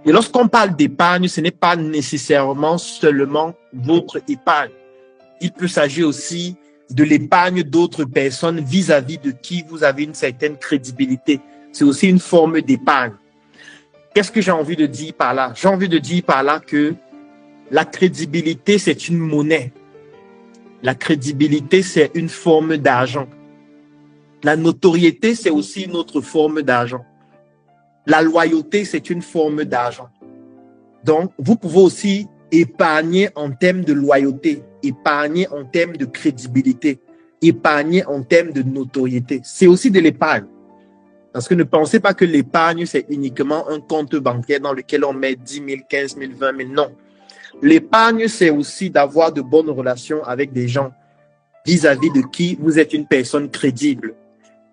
Et lorsqu'on parle d'épargne, ce n'est pas nécessairement seulement votre épargne. Il peut s'agir aussi de l'épargne d'autres personnes vis-à-vis de qui vous avez une certaine crédibilité. C'est aussi une forme d'épargne. Qu'est-ce que j'ai envie de dire par là? J'ai envie de dire par là que la crédibilité, c'est une monnaie. La crédibilité, c'est une forme d'argent. La notoriété, c'est aussi une autre forme d'argent. La loyauté, c'est une forme d'argent. Donc, vous pouvez aussi épargner en termes de loyauté, épargner en termes de crédibilité, épargner en termes de notoriété. C'est aussi de l'épargne. Parce que ne pensez pas que l'épargne, c'est uniquement un compte bancaire dans lequel on met 10 000, 15 000, 20 000. Non. L'épargne, c'est aussi d'avoir de bonnes relations avec des gens vis-à-vis de qui vous êtes une personne crédible.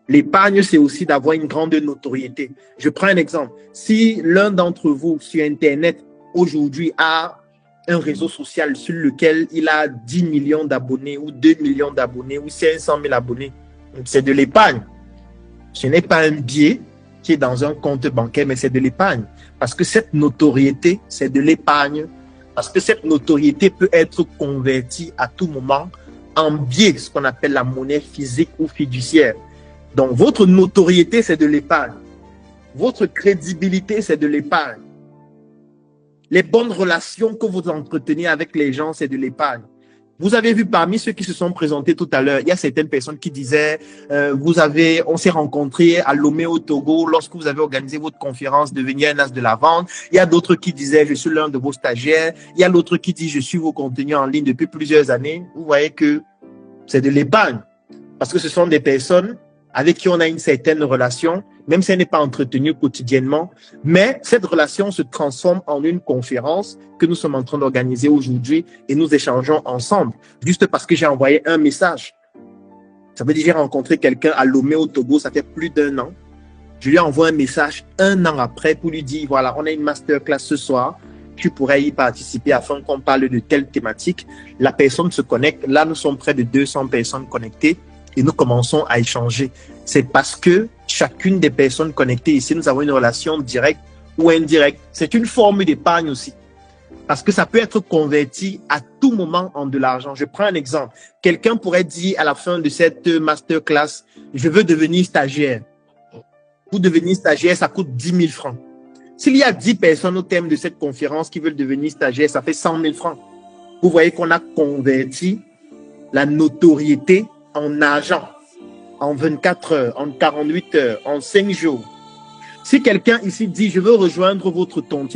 L'épargne, c'est aussi d'avoir une grande notoriété. Je prends un exemple. Si l'un d'entre vous sur Internet aujourd'hui a un réseau social sur lequel il a 10 millions d'abonnés ou 2 millions d'abonnés ou 500 000 abonnés, c'est de l'épargne. Ce n'est pas un billet qui est dans un compte bancaire, mais c'est de l'épargne. Parce que cette notoriété, c'est de l'épargne. Parce que cette notoriété peut être convertie à tout moment en billet, ce qu'on appelle la monnaie physique ou fiduciaire. Donc, votre notoriété, c'est de l'épargne. Votre crédibilité, c'est de l'épargne. Les bonnes relations que vous entretenez avec les gens, c'est de l'épargne. Vous avez vu parmi ceux qui se sont présentés tout à l'heure, il y a certaines personnes qui disaient on s'est rencontrés à Lomé au Togo lorsque vous avez organisé votre conférence Devenir un as de la vente. Il y a d'autres qui disaient je suis l'un de vos stagiaires. Il y a l'autre qui dit je suis vos contenus en ligne depuis plusieurs années. Vous voyez que c'est de l'épargne parce que ce sont des personnes avec qui on a une certaine relation, même si elle n'est pas entretenue quotidiennement, mais cette relation se transforme en une conférence que nous sommes en train d'organiser aujourd'hui et nous échangeons ensemble, juste parce que j'ai envoyé un message. Ça veut dire que j'ai rencontré quelqu'un à Lomé au Togo, ça fait plus d'1 an. Je lui envoie un message 1 an après pour lui dire, voilà, on a une masterclass ce soir, tu pourrais y participer afin qu'on parle de telle thématique. La personne se connecte, là nous sommes près de 200 personnes connectées. Et nous commençons à échanger. C'est parce que chacune des personnes connectées ici, nous avons une relation directe ou indirecte. C'est une forme d'épargne aussi. Parce que ça peut être converti à tout moment en de l'argent. Je prends un exemple. Quelqu'un pourrait dire à la fin de cette masterclass, je veux devenir stagiaire. Pour devenir stagiaire, ça coûte 10 000 francs. S'il y a 10 personnes au thème de cette conférence qui veulent devenir stagiaire, ça fait 100 000 francs. Vous voyez qu'on a converti la notoriété en argent, en 24 heures, en 48 heures, en 5 jours. Si quelqu'un ici dit, je veux rejoindre votre tontine,